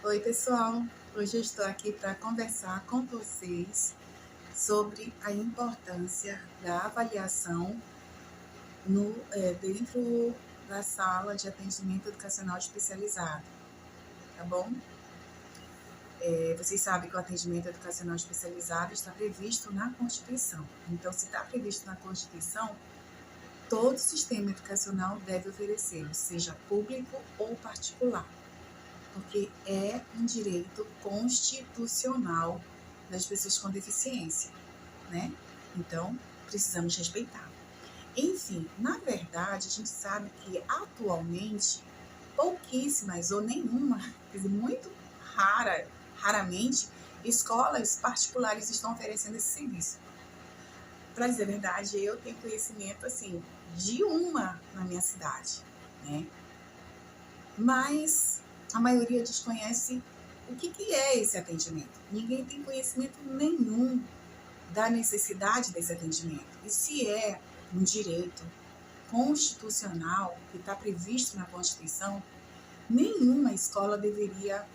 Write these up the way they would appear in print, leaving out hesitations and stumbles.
Oi, pessoal! Hoje eu estou aqui para conversar com vocês sobre a importância da avaliação dentro da sala de atendimento educacional especializado, tá bom? Vocês sabem que o atendimento educacional especializado está previsto na Constituição. Então, se está previsto na Constituição, todo sistema educacional deve oferecê-lo, seja público ou particular, porque é um direito constitucional das pessoas com deficiência, né? Então, precisamos respeitar. Enfim, na verdade, a gente sabe que atualmente pouquíssimas ou nenhuma, quer dizer, muito raramente, escolas particulares estão oferecendo esse serviço. Para dizer a verdade, eu tenho conhecimento, assim, de uma na minha cidade, né? Mas a maioria desconhece o que é esse atendimento. Ninguém tem conhecimento nenhum da necessidade desse atendimento. E se é um direito constitucional que está previsto na Constituição, nenhuma escola deveria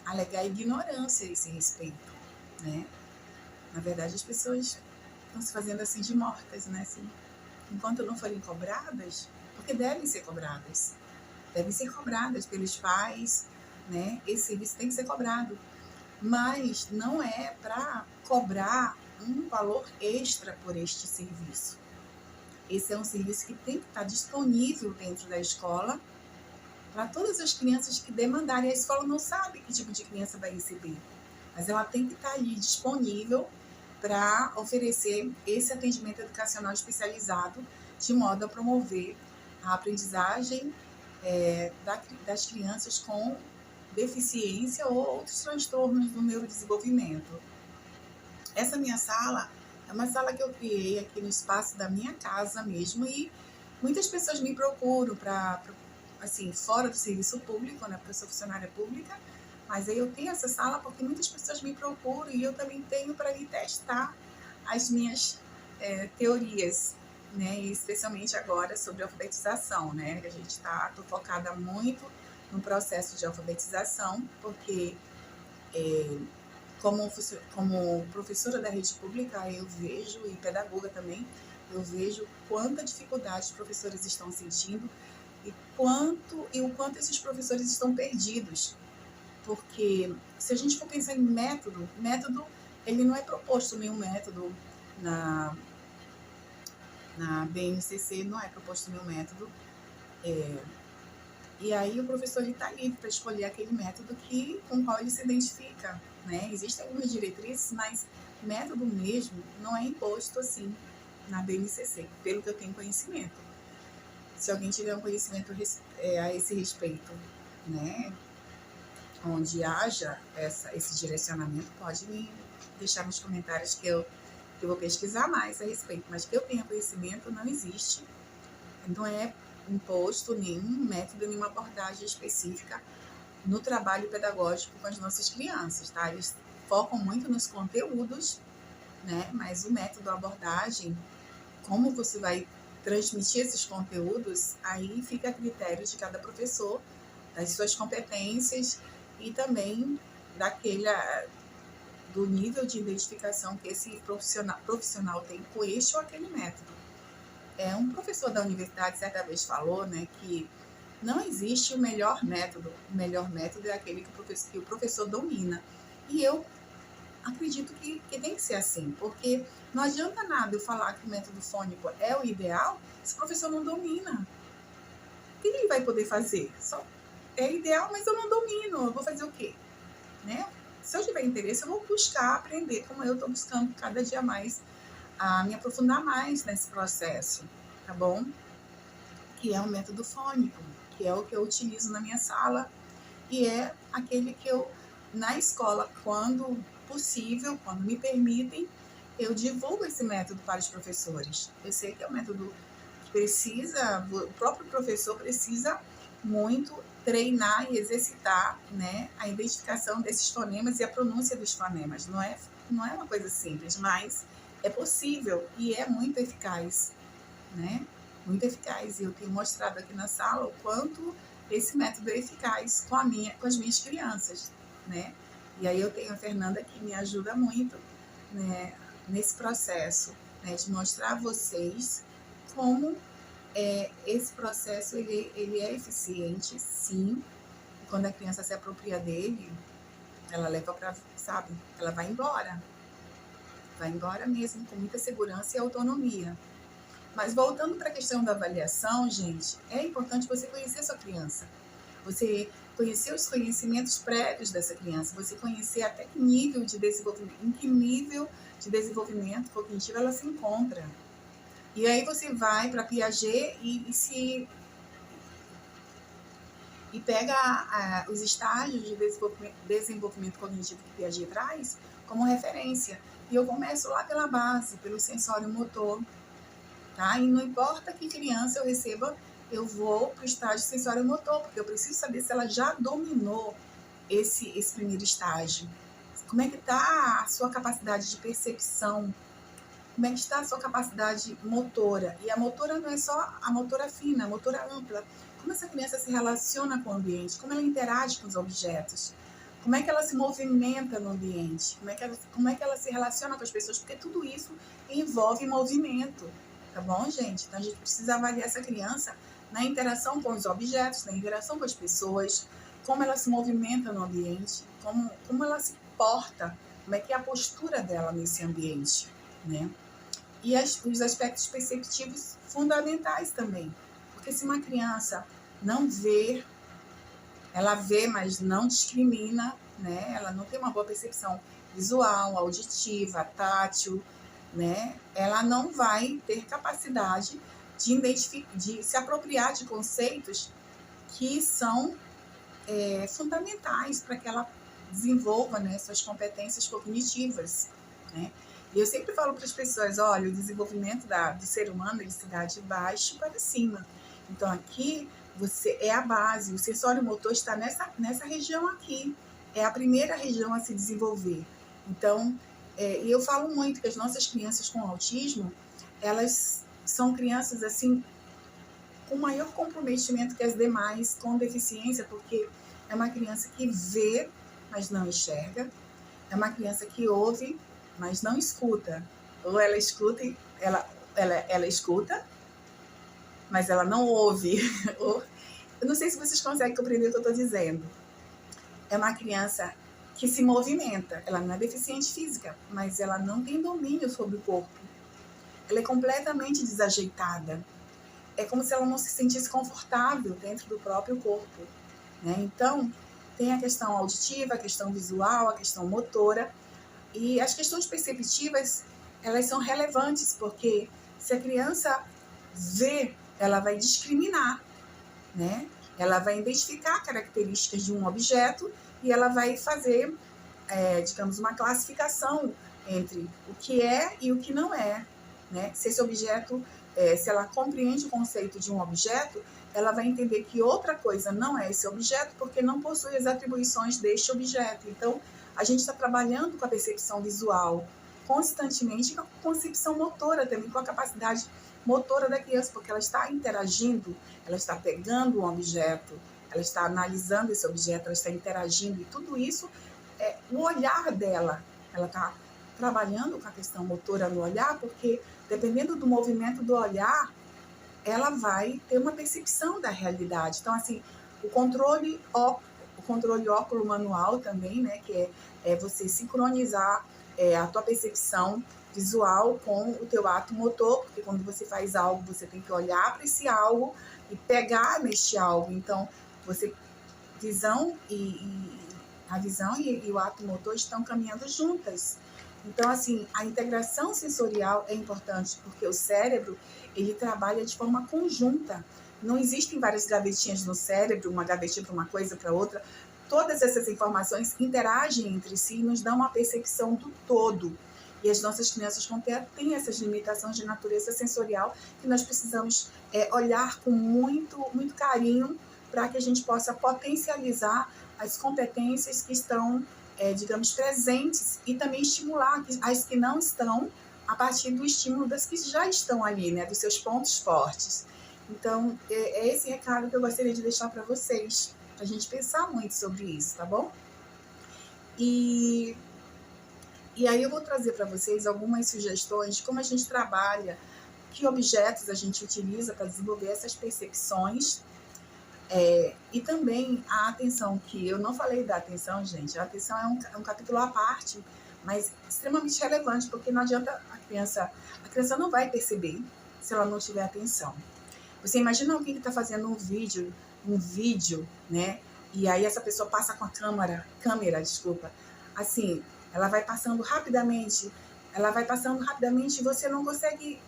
alegar ignorância a esse respeito, né? Na verdade, as pessoas estão se fazendo assim de mortas, né? Assim, enquanto não forem cobradas, porque devem ser cobradas pelos pais, né? Esse serviço tem que ser cobrado, mas não é para cobrar um valor extra por este serviço. Esse é um serviço que tem que estar disponível dentro da escola para todas as crianças que demandarem. A escola não sabe que tipo de criança vai receber, mas ela tem que estar ali disponível para oferecer esse atendimento educacional especializado, de modo a promover a aprendizagem das crianças com deficiência ou outros transtornos do neurodesenvolvimento. Essa minha sala é uma sala que eu criei aqui no espaço da minha casa mesmo, e muitas pessoas me procuram para, assim, fora do serviço público, né, porque eu sou funcionária pública, mas aí eu tenho essa sala porque muitas pessoas me procuram e eu também tenho para ir testar as minhas teorias, né, e especialmente agora sobre alfabetização, né, a gente está focada muito no processo de alfabetização, porque como professora da rede pública, eu vejo, e pedagoga também, eu vejo quanta dificuldade os professores estão sentindo e o quanto esses professores estão perdidos. Porque se a gente for pensar em método, ele não é proposto nenhum método na BNCC, não é proposto nenhum método. E aí o professor está livre para escolher aquele método com o qual ele se identifica, né? Existem algumas diretrizes, mas método mesmo não é imposto assim na BNCC, pelo que eu tenho conhecimento. Se alguém tiver um conhecimento a esse respeito, né, onde haja esse direcionamento, pode me deixar nos comentários que eu vou pesquisar mais a respeito. Mas que eu tenha conhecimento, não existe, não é imposto nenhum método, nenhuma abordagem específica no trabalho pedagógico com as nossas crianças, tá? Eles focam muito nos conteúdos, né? Mas o método, a abordagem, como você vai transmitir esses conteúdos, aí fica a critério de cada professor, das suas competências e também do nível de identificação que esse profissional tem com este ou aquele método. Um professor da universidade certa vez falou, né, que não existe o melhor método é aquele que o professor domina. E eu acredito que tem que ser assim, porque não adianta nada eu falar que o método fônico é o ideal se o professor não domina. O que ele vai poder fazer? Só é ideal, mas eu não domino, eu vou fazer o quê? Né? Se eu tiver interesse, eu vou buscar aprender, como eu estou buscando cada dia mais a me aprofundar mais nesse processo, tá bom? Que é o método fônico, que é o que eu utilizo na minha sala e é aquele que eu, na escola, quando possível, quando me permitem, eu divulgo esse método para os professores. Eu sei que é um método que o próprio professor precisa muito treinar e exercitar, né, a identificação desses fonemas e a pronúncia dos fonemas. Não é uma coisa simples, mas é possível e é muito eficaz, né? Muito eficaz. E eu tenho mostrado aqui na sala o quanto esse método é eficaz com as minhas crianças, né? E aí eu tenho a Fernanda que me ajuda muito, né, nesse processo, né, de mostrar a vocês como esse processo ele é eficiente, sim. E quando a criança se apropria dele, ela leva para, sabe, ela vai embora mesmo, com muita segurança e autonomia. Mas voltando para a questão da avaliação, gente, é importante você conhecer sua criança. Você conhecer os conhecimentos prévios dessa criança, você conhecer até que nível de desenvolvimento, em que nível de desenvolvimento cognitivo ela se encontra. E aí você vai para Piaget e pega os estágios de desenvolvimento cognitivo que Piaget traz como referência. E eu começo lá pela base, pelo sensório motor. Tá? E não importa que criança eu receba, eu vou para o estágio sensório motor, porque eu preciso saber se ela já dominou esse primeiro estágio. Como é que está a sua capacidade de percepção? Como é que está a sua capacidade motora? E a motora não é só a motora fina, a motora ampla. Como essa criança se relaciona com o ambiente? Como ela interage com os objetos? Como é que ela se movimenta no ambiente? Como é que ela se relaciona com as pessoas? Porque tudo isso envolve movimento, tá bom, gente? Então a gente precisa avaliar essa criança na interação com os objetos, na interação com as pessoas, como ela se movimenta no ambiente, como ela se porta, como é que é a postura dela nesse ambiente, né? E os aspectos perceptivos fundamentais também. Porque se uma criança não vê, ela vê, mas não discrimina, né? Ela não tem uma boa percepção visual, auditiva, tátil, né? Ela não vai ter capacidade de se apropriar de conceitos que são fundamentais para que ela desenvolva, né, suas competências cognitivas, né? E eu sempre falo para as pessoas, olha, o desenvolvimento do ser humano ele se dá de baixo para cima. Então aqui você é a base, o sensório motor está nessa região aqui, é a primeira região a se desenvolver. Então, e eu falo muito que as nossas crianças com autismo, elas são crianças assim com maior comprometimento que as demais com deficiência, porque é uma criança que vê, mas não enxerga, é uma criança que ouve, mas não escuta. Ou ela escuta, ela escuta, mas ela não ouve. Eu não sei se vocês conseguem compreender o que eu estou dizendo. É uma criança que se movimenta. Ela não é deficiente física, mas ela não tem domínio sobre o corpo. Ela é completamente desajeitada. É como se ela não se sentisse confortável dentro do próprio corpo, né? Então, tem a questão auditiva, a questão visual, a questão motora. E as questões perceptivas, elas são relevantes, porque se a criança vê, ela vai discriminar, né? Ela vai identificar características de um objeto e ela vai fazer, digamos, uma classificação entre o que é e o que não é, né? Se esse objeto, se ela compreende o conceito de um objeto, ela vai entender que outra coisa não é esse objeto porque não possui as atribuições deste objeto. Então, a gente está trabalhando com a percepção visual constantemente, com a concepção motora também, com a capacidade motora da criança, porque ela está interagindo, ela está pegando um objeto, ela está analisando esse objeto, ela está interagindo, e tudo isso é o olhar dela. Ela está trabalhando com a questão motora no olhar, porque dependendo do movimento do olhar, ela vai ter uma percepção da realidade. Então, assim, o controle óculo manual também, né, que é você sincronizar a tua percepção visual com o teu ato motor, porque quando você faz algo, você tem que olhar para esse algo e pegar neste algo. Então, a visão e o ato motor estão caminhando juntas. Então, assim, a integração sensorial é importante, porque o cérebro, ele trabalha de forma conjunta. Não existem várias gavetinhas no cérebro, uma gavetinha para uma coisa, para outra. Todas essas informações interagem entre si e nos dão uma percepção do todo. E as nossas crianças têm essas limitações de natureza sensorial que nós precisamos olhar com muito, muito carinho para que a gente possa potencializar as competências que estão, digamos, presentes e também estimular as que não estão a partir do estímulo das que já estão ali, né, dos seus pontos fortes. Então, é esse recado que eu gostaria de deixar para vocês, pra gente pensar muito sobre isso, tá bom? E aí eu vou trazer para vocês algumas sugestões de como a gente trabalha, que objetos a gente utiliza para desenvolver essas percepções. E também a atenção, que eu não falei da atenção, gente. A atenção é um capítulo à parte, mas extremamente relevante, porque não adianta a criança não vai perceber se ela não tiver atenção. Você imagina alguém que está fazendo um vídeo, né? E aí essa pessoa passa com a câmera, desculpa. Assim, ela vai passando rapidamente e você não consegue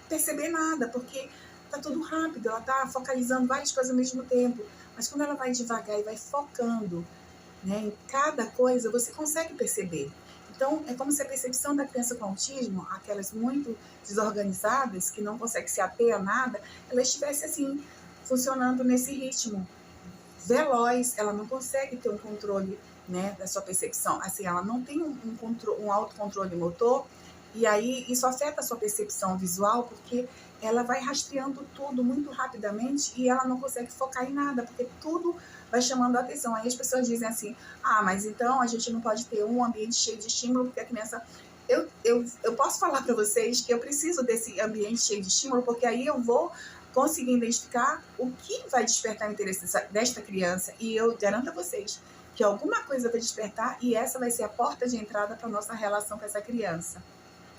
perceber nada, porque tá tudo rápido, ela tá focalizando várias coisas ao mesmo tempo. Mas quando ela vai devagar e vai focando, né, em cada coisa, você consegue perceber. Então, é como se a percepção da criança com autismo, aquelas muito desorganizadas, que não conseguem se ater a nada, ela estivesse assim, funcionando nesse ritmo veloz, ela não consegue ter um controle, né, da sua percepção. Assim, ela não tem um autocontrole motor, e aí isso afeta a sua percepção visual, porque ela vai rastreando tudo muito rapidamente e ela não consegue focar em nada, porque tudo vai chamando a atenção. Aí as pessoas dizem assim, mas então a gente não pode ter um ambiente cheio de estímulo, porque a criança... Eu posso falar para vocês que eu preciso desse ambiente cheio de estímulo, porque aí eu vou conseguir identificar o que vai despertar o interesse desta criança, e eu garanto a vocês que alguma coisa vai despertar, e essa vai ser a porta de entrada para a nossa relação com essa criança,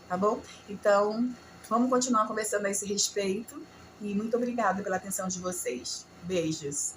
tá bom? Então, vamos continuar conversando a esse respeito, e muito obrigada pela atenção de vocês. Beijos!